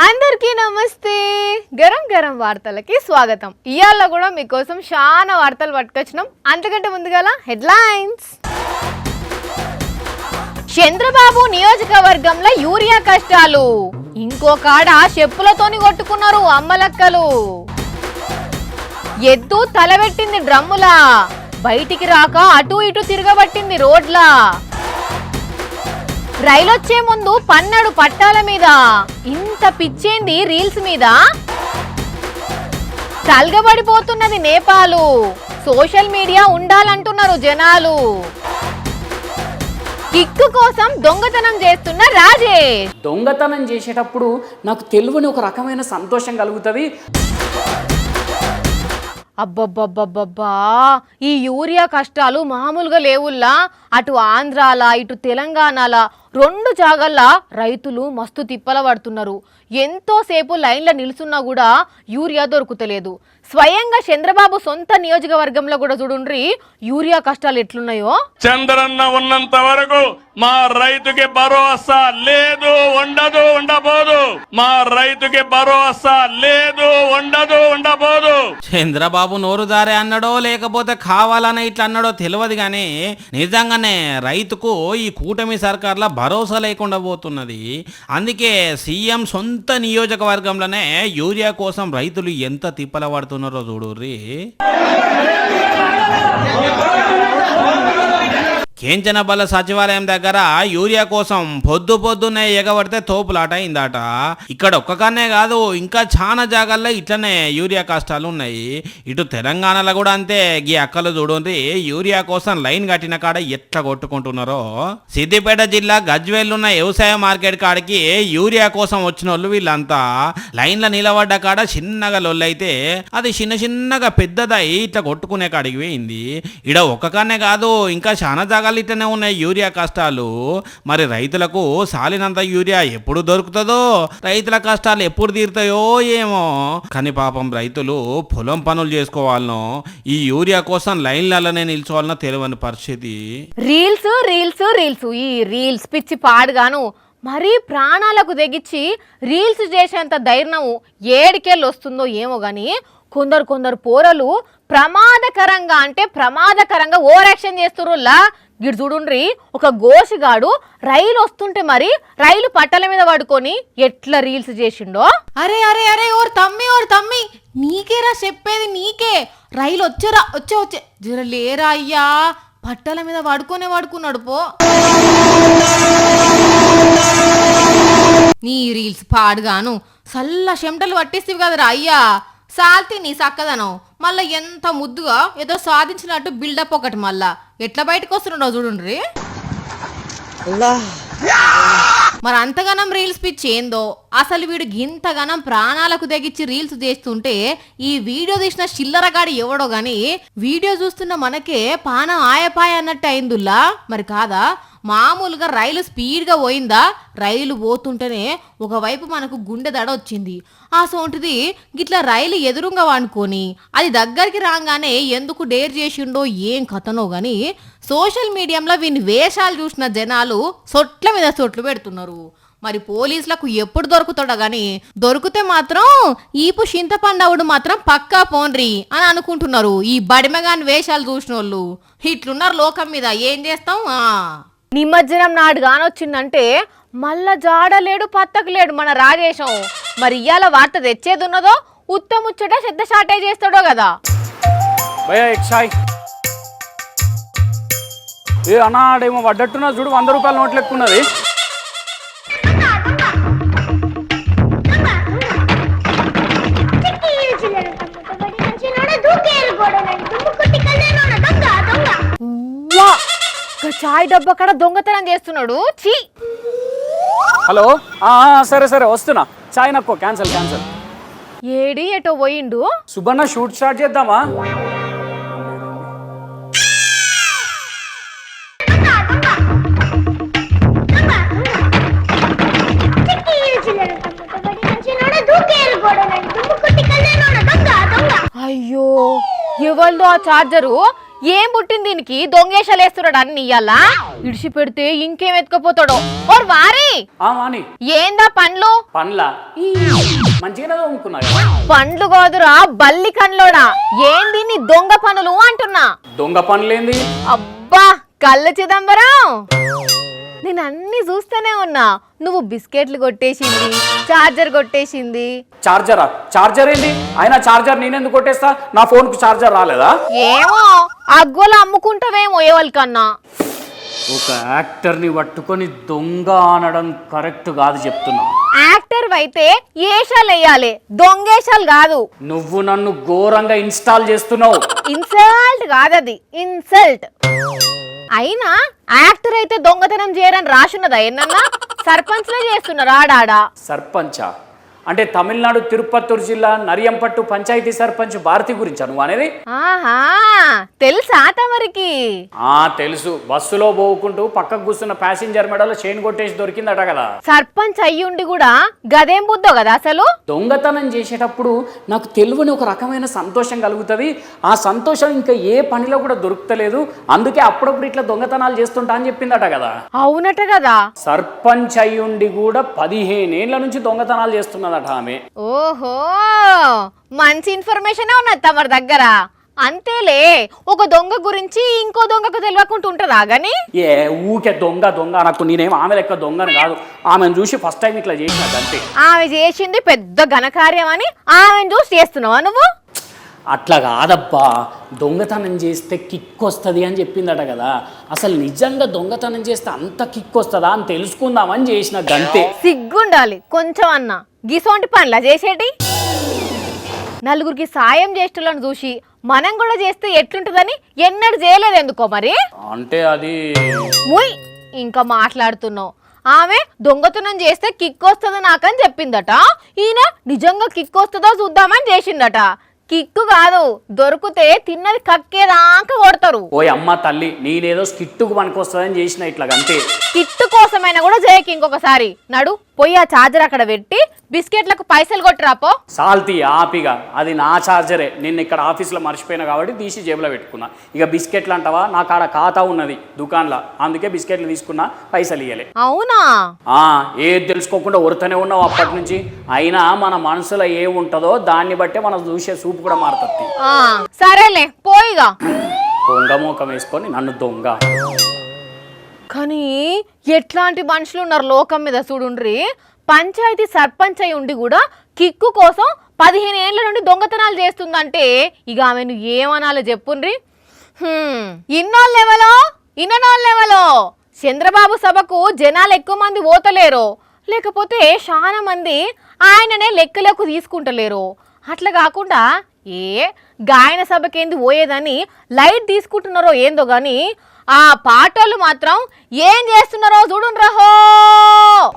అందరికీ నమస్తే. గరం గరం వార్తలకి స్వాగతం. ఇయాల కూడా మీకోసం చాలా వార్తలు పట్టుకొచ్చినాం. అంతకంటే ముందుగా హెడ్లైన్స్. చంద్రబాబు నియోజకవర్గంలో యూరియా కష్టాలు, ఇంకో కాడ చెప్పులతోని కొట్టుకున్నారు అమ్మలక్కలు. ఎద్దు తలబెట్టింది డ్రమ్ములా, బయటికి రాక అటు ఇటు తిరగబట్టింది రోడ్లా. రైలొచ్చే ముందు పన్నడు పట్టాల మీద, ఇంత పిచ్చేంది రీల్స్ మీద. తల్గబడిపోతున్నది నేపాలు, సోషల్ మీడియా ఉండాలంటున్నారు జనాలు. కిక్కు కోసం దొంగతనం చేస్తున్న రాజేష్. దొంగతనం చేసేటప్పుడు నాకు తెలియని ఒక రకమైన సంతోషం కలుగుతుంది. అబ్బబ్బబ్బబ్బబ్బా, ఈ యూరియా కష్టాలు మామూలుగా లేవుల్లా. అటు ఆంధ్రాల ఇటు తెలంగాణల రెండు జాగల్లా రైతులు మస్తు తిప్పల పడుతున్నారు. ఎంతోసేపు లైన్లో నిలుస్తున్నా కూడా యూరియా దొరుకుతలేదు. స్వయంగా చంద్రబాబు సొంత నియోజకవర్గంలో కూడా చూడుండ్రి యూరియా కష్టాలు ఎట్లున్నాయో. చంద్రన్న ఉన్నంత వరకు మా రైతుకి భరోసా లేదు, ఉండదు, ఉండబోదు. మా రైతుకి భరోసా లేదు, ఉండదు, ఉండబోదు. చంద్రబాబు నోరుదారే అన్నాడో లేకపోతే కావాలని ఇట్లా అన్నాడో తెలియదు కానీ నిజంగానే రైతుకు ఈ కూటమి సర్కార్ల భరోసా లేకుండా పోతున్నది. అందుకే సీఎం సొంత నియోజకవర్గంలోనే యూరియా కోసం రైతులు ఎంత తిప్పల పడుతున్నారో చూడుర్రి. కేంచనబల్ల సచివాలయం దగ్గర యూరియా కోసం పొద్దున్నే ఎగబడితే తోపులాట అయిందట. ఇక్కడ ఒక్కగానే కాదు, ఇంకా చాలా జాగాల్లో ఇట్లనే యూరియా కష్టాలు ఉన్నాయి. ఇటు తెలంగాణలో కూడా అంతే. ఈ అక్కలు చూడండి, యూరియా కోసం లైన్ కట్టిన కాడ ఎట్లా కొట్టుకుంటున్నారో. సిద్దిపేట జిల్లా గజ్వేలున్న వ్యవసాయ మార్కెట్ కాడికి యూరియా కోసం వచ్చిన వాళ్ళు వీళ్ళంతా లైన్లో నిలబడ్డ కాడ చిన్నగా లొల్లైతే అది చిన్నగా పెద్దదై ఇట్లా కొట్టుకునే కాడికి పోయింది. ఇడ ఒక్కగానే కాదు, ఇంకా చాలా జాగా ఇట్లనే ఉన్నాయి యూరియా కష్టాలు. మరి రైతులకు సాలినంత యూరియా ఎప్పుడు దొరుకుతుందో, రైతుల కష్టాలు ఎప్పుడు తీరుతాయో ఏమో. కానీ పాపం రైతులు పొలం పనులు చేసుకోవాలనో ఈ యూరియా కోసం లైన్లలోనే నిల్చోవాలనో తెలియని పరిస్థితి. రీల్స్ రీల్స్ రీల్స్, ఈ రీల్స్ పిచ్చి పాడుగాను. మరీ ప్రాణాలకు తెగించి రీల్స్ చేసేంత ధైర్యం ఏడికెళ్ళి వస్తుందో ఏమో కానీ కొందరు పోరలు ప్రమాదకరంగా ఓవర్ యాక్షన్ చేస్తుర్రులా. గిడు చూడుండ్రి, ఒక గోషిగాడు రైలు వస్తుంటే మరి రైలు పట్టల మీద పడుకొని ఎట్లా రీల్స్ చేసిండో. అరే అరే అరే ఓర్ తమ్మి నీకేరా చెప్పేది, నీకే. రైలు వచ్చే జర లేరా అయ్యా, పట్టల మీద పడుకున్నాడు పో. నీ రీల్స్ పాడుగాను సల్ల చెమటలు పట్టిస్తేవి కదరా అయ్యా. సాల్తి నీ సక్కదనం, మళ్ళా ఎంత ముద్దుగా ఏదో సాధించినట్టు బిల్డప్ ఒకటి. మళ్ళా ఎట్లా బయటకు వస్తున్నావు చూడండి. మరి అంతగానం రీల్స్ పిచ్చి ఏందో అసలు. వీడు గింతగానం ప్రాణాలకు తెగించి రీల్స్ చేస్తుంటే ఈ వీడియో తీసిన చిల్లరగాడి ఎవడో గాని వీడియో చూస్తున్న మనకే పానం ఆయపాయ అన్నట్టు అయిందుల్లా. మరి కాదా, మామూలుగా రైలు స్పీడ్గా పోయిందా, రైలు పోతుంటేనే ఒకవైపు మనకు గుండె దడ వచ్చింది. ఆ సోంటిది గిట్లా రైలు ఎదురుగా వాడుకొని అది దగ్గరికి రాగానే ఎందుకు డేర్ చేసిండో ఏం కథనో గాని సోషల్ మీడియాలో వీని వేషాలు చూసిన జనాలు సొట్ల మీద సొట్లు పెడుతున్నారు. మరి పోలీసులకు ఎప్పుడు దొరుకుతాడో గాని దొరికితే మాత్రం ఈపు చింతపండవుడు మాత్రం పక్కా పోన్రి అని అనుకుంటున్నారు ఈ బడిమగాని వేషాలు చూసిన వాళ్ళు. ఇట్లున్నారు లోకం మీద, ఏం చేస్తాం. నిమజ్జనం నాడు గానొచ్చిందంటే మళ్ళా జాడలేడు పత్తకులేడు మన రాజేశం. మరి ఇయ్యాల వార్త తెచ్చేది ఉన్నదో ఉత్తముచ్చట పెద్ద షార్టేజ్ చేస్తాడో కదా. భయ ఎక్సాయ్ ఏ అన్నాడేమో పడ్డట్టున్నా చూడు, 100 రూపాయల నోట్లు ఎక్కున్నది. చాయ్ డబ్బా కాడ దొంగతనం చేస్తున్నాడు. చీ. హలో, సరే వస్తున్నా. చాయ్ నక్కో క్యాన్సల్. ఏడి ఎటో పోయిండు. సుబ్బన్న షూట్ స్టార్ట్ చేద్దామా? అయ్యో, ఎవరిదో ఆ చార్జరు ఏం పుట్టింది దీనికి దొంగేషాలు వేస్తున్నాడు అన్ని ఇయ్యాలా ఇడిచి పెడితే ఇంకేం ఎత్తుకపోతాడో ఓర్ వారి ఆ వాణి ఏందా పండ్లు పండ్ల మంచిగానే తోముకున్నా పండ్లు కాదురా బల్లి కన్లోడా ఏంది నీ దొంగ పనులు అంటున్నా దొంగ పండ్లేంది? అబ్బా కళ్ళ చిదంబరం నేను అన్ని చూస్తూనే ఉన్నా నువ్వు బిస్కెట్లు కొట్టేసింది చార్జర్ కొట్టేసింది చార్జరా? చార్జర్ ఏంది? అయినా చార్జర్ నేనెందుకు కొట్టేస్తా? నా ఫోన్ కు చార్జర్ రాలేదా? ఏమో అగ్గోలు అమ్ముకుంటావేమో ఎవరికన్నా ఒక యాక్టర్ ని పట్టుకొని దొంగ అనడం కరెక్ట్ కాదు చెప్తున్నా. యాక్టర్ అయితే ఏషాలు వేయాలి దొంగేషాలు కాదు. నువ్వు నన్ను ఘోరంగా ఇన్స్టాల్ చేస్తున్నావు. ఇన్సల్ట్ కాదది ఇన్సల్ట్. అయినా యాక్టర్ అయితే దొంగతనం చేయరని రాసున్నదా ఎన్నన్నా? సర్పంచ్లే చేస్తున్నారు ఆడాడా. సర్పంచా అంటే తమిళనాడు తిరుపత్తూరు జిల్లా నరియంపట్టు పంచాయతీ సర్పంచ్ భారతి గురించా నువ్వు అనేది? ఆహా తెలుసా తమరికి? తెలుసు. బస్సులో పోకుంటూ పక్కకు కూర్చున్న ప్యాసింజర్ మెడలో చైన్ కొట్టేసి దొరికిందట కదా. సర్పంచ్ అయ్యుండి కూడా గదేం బుద్ధో కదా అసలు. దొంగతనం చేసేటప్పుడు నాకు తెలియని ఒక రకమైన సంతోషం కలుగుతుంది. ఆ సంతోషం ఇంకా ఏ పనిలో కూడా దొరుకుతలేదు. అందుకే అప్పుడప్పుడు ఇట్లా దొంగతనాలు చేస్తుంటా అని చెప్పిందట కదా. అవునట కదా. సర్పంచ్ అయ్యుండి కూడా 15 ఏళ్ల నుంచి దొంగతనాలు చేస్తున్నదట ఆమె. ఓహో మంచి ఇన్ఫర్మేషన్ ఉన్నది తమరి దగ్గర. అంతేలే ఒక దొంగ గురించి ఇంకో దొంగకు తెలియకుండా ఉంటుందా గాని? ఏ ఊకే దొంగ దొంగ నాకు నేనేం ఆమె లెక్క దొంగని కాదు. ఆమెను చూసి ఫస్ట్ టైం ఇట్లా చేసినట్టు అంతే. ఆమె చేసింది పెద్ద ఘనకార్యం అని ఆమెను చూసి చేస్తున్నావా నువ్వు? అట్లా కాదబ్బా, దొంగతనం చేస్తే కిక్ వస్తుంది అని చెప్పిందట కదా. అసలు నిజంగా దొంగతనం చేస్తే అంత కిక్ వస్తుందా అని తెలుసుకుందామని చేసిన గంతే. సిగ్గుండాలి కొంచెం అన్న గిసోంటి పనులా చేసేటి. నలుగురికి సాయం చేస్తులను చూసి మనం కూడా చేస్తే ఎట్లుంటుందని ఎన్నడూ చేయలేదు ఎందుకో మరి? అంటే అది ముయ్ ఇంకా మాట్లాడుతున్నావు. ఆమె దొంగతనం చేస్తే కిక్ వస్తుంది నాకని చెప్పిందట. ఈయన నిజంగా కిక్ వస్తుందో చూద్దామని చేసిందట. కిక్కు కాదు, దొరికితే తిన్నది కక్కేదాకా కొడతారు. ఓ అమ్మ తల్లి, నేనేదో స్కిట్టుకు పనికొస్తుందని చేసిన ఇట్లా అంతే. కిట్టు కోసమైనా కూడా చేయకి ఇంకొకసారి నడు పోయి ఆ చార్జర్ అక్కడ పెట్టి బిస్కెట్లకు పైసలు కొట్టురాపో. సాల్తీ ఆపిగా, అది నా చార్జరే. నిన్న ఇక్కడ ఆఫీస్లో మర్చిపోయినా కాబట్టి తీసి జేబులో పెట్టుకున్నా. ఇక బిస్కెట్లు అంటావా, నాకు ఆడ ఖాతా ఉన్నది దుకాణంలో, అందుకే బిస్కెట్లు తీసుకున్నా, పైసలు ఇయ్యలే. అవునా? ఏది తెలుసుకోకుండా ఉరతనే ఉన్నావు అప్పటి నుంచి. అయినా మన మనసులో ఏముంటుందో దాన్ని బట్టే మనం చూసే చూపు కూడా మారుతుంది. సరేలే పోయిగా. దొంగ మోకం వేసుకొని నన్ను దొంగ. కానీ ఎట్లాంటి మనుషులు ఉన్నారు లోకం మీద చూడుండ్రి. పంచాయతీ సర్పంచ్ అయి ఉండి కూడా కిక్కు కోసం 15 ఏళ్ల నుండి దొంగతనాలు చేస్తుందంటే ఇక ఆమెను ఏమనాలో చెప్పుండ్రి. ఇన్నోళ్ళెవలో చంద్రబాబు సభకు జనాలు ఎక్కువ మంది పోతలేరు, లేకపోతే చాలా మంది ఆయననే లెక్కలకు తీసుకుంటలేరు. అట్లా కాకుండా గాయన సభకేంది పోయేదని లైట్ తీసుకుంటున్నారో ఏందో గాని ఆ పాటలు మాత్రం ఏం చేస్తున్నారో చూడుండ్రహో.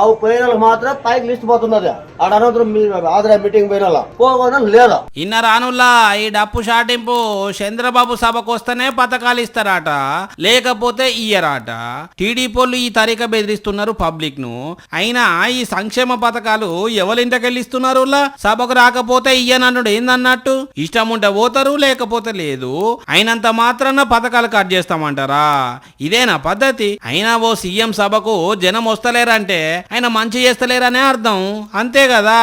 అవి పోయిన మాత్రం పైకి లిస్ట్ పోతున్నది. ఆడ అనంతరం ఆదర మీటింగ్ పోయిన పోవడం లేదా. ఇన్న రానుల్లా ఈ డప్పు షాటింపు చంద్రబాబు సభకు వస్తేనే పథకాలు ఇస్తారట, లేకపోతే ఇయ్యరాట. టీడీపోళ్ళు ఈ తరీక బెదిరిస్తున్నారు పబ్లిక్ ను. అయినా ఈ సంక్షేమ పథకాలు ఎవరింటకెళ్ళి ఇస్తున్నారు? సభకు రాకపోతే ఇయ్యనన్నుడు ఏందన్నట్టు? ఇష్టం ఉంటే పోతారు, లేకపోతే లేదు. అయినంత మాత్రాన పథకాలు కట్ చేస్తామంటారా? ఇదేనా పద్ధతి? అయినా ఓ సీఎం సభకు జనం వస్తలేరంటే ఆయన మంచి చేస్తలేరనే అర్థం, అంతే కదా.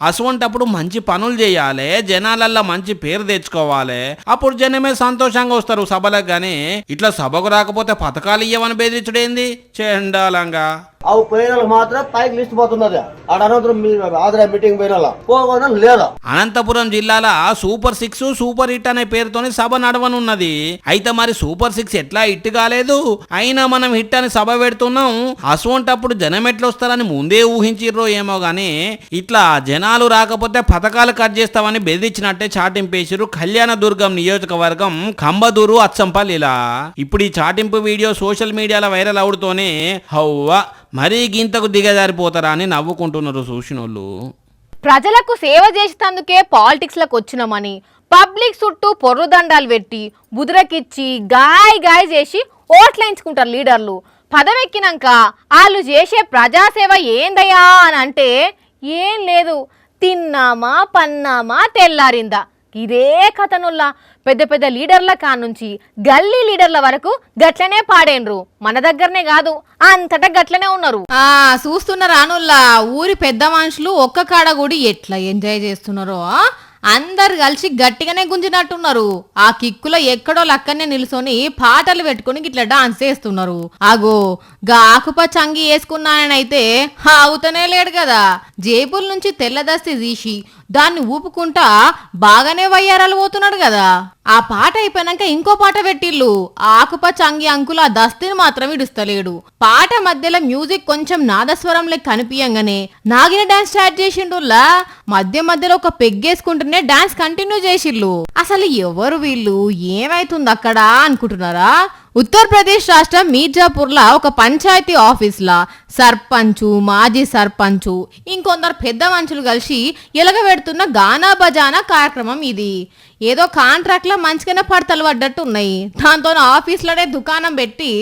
అసవంటప్పుడు మంచి పనులు చేయాలి, జనాలల్లో మంచి పేరు తెచ్చుకోవాలి, అప్పుడు జనమే సంతోషంగా వస్తారు సభలకు. గాని ఇట్లా సభకు రాకపోతే పథకాలు ఇయ్యమని బెదిరించుడేంది చెండాలంగా. అవి పోయిన మాత్రం పైకి లిస్ట్ పోతున్నది. ఆడ అనంతరం ఆదర మీటింగ్ పోయిన పోవడం లేదా. అనంతపురం జిల్లాల సూపర్ 6 సూపర్ హిట్ అనే పేరుతోని సభ నడవనున్నది. అయితే మరి సూపర్ 6 ఎట్లా హిట్ కాలేదు, అయినా మనం హిట్ అని సభ పెడుతున్నాం. అసవంటప్పుడు జనం ఎట్లా వస్తారని ముందే ఊహించిర్రో ఏమో గానీ ఇట్లా జనాలు రాకపోతే పథకాలు కట్ చేస్తామని బెదిరించినట్టే చాటింపేసిరు కళ్యాణదుర్గం నియోజకవర్గం కంబదూరు అచ్చంపల్లిలా. ఇప్పుడు ఈ చాటింపు వీడియో సోషల్ మీడియాలో వైరల్ అవుతూనే హవ్వా మరీ గింతకు దిగజారిపోతారా అని నవ్వుకుంటున్నారు చూసినోళ్ళు. ప్రజలకు సేవ చేసేందుకే పాలిటిక్స్ లకు వచ్చినామని పబ్లిక్ చుట్టూ పొర్రుదండాలు పెట్టి బుదురకిచ్చి గాయ చేసి ఓట్లేయించుకుంటారు లీడర్లు. పదవెక్కినాక వాళ్ళు చేసే ప్రజాసేవ ఏందయ్యా అని అంటే ఏం లేదు, తిన్నామా పన్నామా తెల్లారిందా ఇదే కథనుల్లా పెద్ద పెద్ద లీడర్ల కానుంచి గల్లీ లీడర్ల వరకు గట్లనే పాడేండ్రు. మన దగ్గరనే కాదు అంతటా గట్లనే ఉన్నారు. చూస్తున్న రానుల్లా ఊరి పెద్ద మనుషులు ఒక్క కాడ కూడా ఎట్లా ఎంజాయ్ చేస్తున్నారో అందరు కలిసి గట్టిగానే గుంజినట్టున్నారు. ఆ కిక్కులో ఎక్కడో లక్కనే నిల్చొని పాటలు పెట్టుకుని ఇట్లా డాన్స్ చేస్తున్నారు. ఆగో గా ఆకుపచ్చ అంగి వేసుకున్నానైతే అవుతనే లేడు కదా. జేబుల నుంచి తెల్లదస్తి తీసి దాన్ని ఊపుకుంటా బాగానే వయ్యారాలు పోతున్నాడు కదా. ఆ పాట అయిపోయినాక ఇంకో పాట పెట్టిల్లు. ఆకుపచ్చ అంగి అంకులు ఆ దస్తిని మాత్రం ఇడుస్తలేడు. పాట మధ్యలో మ్యూజిక్ కొంచెం నాదస్వరం లెక్క కనిపించగానే నాగిన డాన్స్ స్టార్ట్ చేసిండుల్లా. మధ్య మధ్యలో ఒక పెగ్గేసుకుంటూనే డాన్స్ కంటిన్యూ చేసిల్లు. అసలు ఎవరు వీళ్ళు, ఏమైతుంది అక్కడ అనుకుంటున్నారా? ఉత్తరప్రదేశ్ రాష్ట్రం మీర్జాపూర్లా ఒక పంచాయతీ ఆఫీస్లా సర్పంచు, మాజీ సర్పంచు, ఇంకొందరు పెద్ద మనుషులు కలిసి ఎలగబెడుతున్న గానా బజానా కార్యక్రమం ఇది. ఏదో కాంట్రాక్ట్లో మంచిగానే పడతలు పడ్డట్టు ఉన్నాయి. దాంతో ఆఫీస్లోనే దుకాణం పెట్టి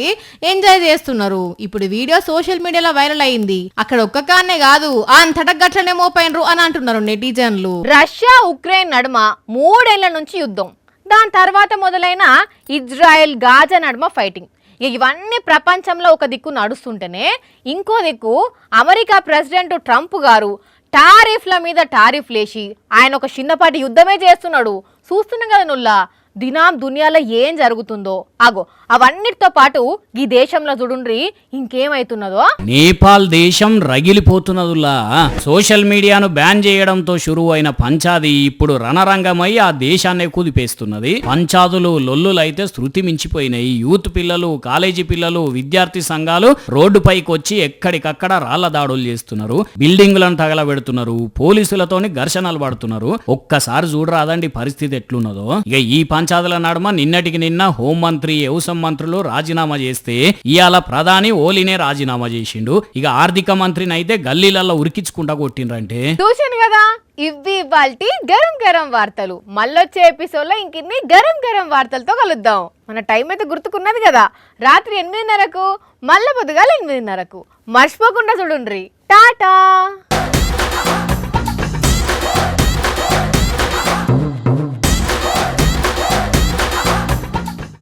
ఎంజాయ్ చేస్తున్నారు. ఇప్పుడు వీడియో సోషల్ మీడియాలో వైరల్ అయింది. అక్కడ ఒక్క కానే కాదు అంతటా గట్లనే మోపైనరు అని అంటున్నారు నెటిజన్లు. రష్యా ఉక్రెయిన్ నడుమ 3 ఏళ్ల నుంచి యుద్ధం, దాని తర్వాత మొదలైన ఇజ్రాయెల్ గాజా నడుమ ఫైటింగ్. ఇవన్నీ ప్రపంచంలో ఒక దిక్కు నడుస్తుంటేనే ఇంకో దిక్కు అమెరికా ప్రెసిడెంట్ ట్రంప్ గారు టారిఫ్ల మీద టారిఫ్లేసి ఆయన ఒక చిన్నపాటి యుద్ధమే చేస్తున్నాడు. చూస్తున్నాం కదా నుల్లా దినాం దునియాలో ఏం జరుగుతుందో. ఆగో అవన్నిటితో పాటు ఈ దేశంలో చూడుండ్రి ఇంకేమైతున్నదో. నేపాల్ దేశం రగిలిపోతున్నదులా. సోషల్ మీడియాను బ్యాన్ చేయడంతో షురువు అయిన పంచాది ఇప్పుడు రణరంగమై ఆ దేశాన్నే కుదిపేస్తున్నది. పంచాదులు లొల్లులైతే శృతి మించిపోయినాయి. యూత్ పిల్లలు, కాలేజీ పిల్లలు, విద్యార్థి సంఘాలు రోడ్డుపైకి వచ్చి ఎక్కడికక్కడ రాళ్ల దాడులు చేస్తున్నారు, బిల్డింగులను తగలబెడుతున్నారు, పోలీసులతోని ఘర్షణలు పడుతున్నారు. ఒక్కసారి చూడరాదండి పరిస్థితి ఎట్లున్నదో. ఇక ఈ పంచాదుల నడుమ నిన్నటికి నిన్న హోంమంత్రి, వ్యవసాయ మంత్రులు రాజీనామా చేస్తే ఇవాళ ప్రధాని ఓలీనే రాజీనామా చేసిండు. ఇక ఆర్థిక మంత్రిని అయితే గల్లీలలో ఉరికించుకుంటా కొట్టిండ్రంటే. చూసాను కదా, ఇవి ఇవాల్టి గరం గరం వార్తలు. మళ్ళొచ్చే ఎపిసోడ్ లో ఇంకిన్ని గరం గరం వార్తలతో కలుద్దాం. మన టైం అయితే గుర్తుకున్నది కదా, రాత్రి 8:30కు, మళ్ళీ పొద్దుగాల 8:30కు. మర్చిపోకుండా చూడుండ్రి. టాటా.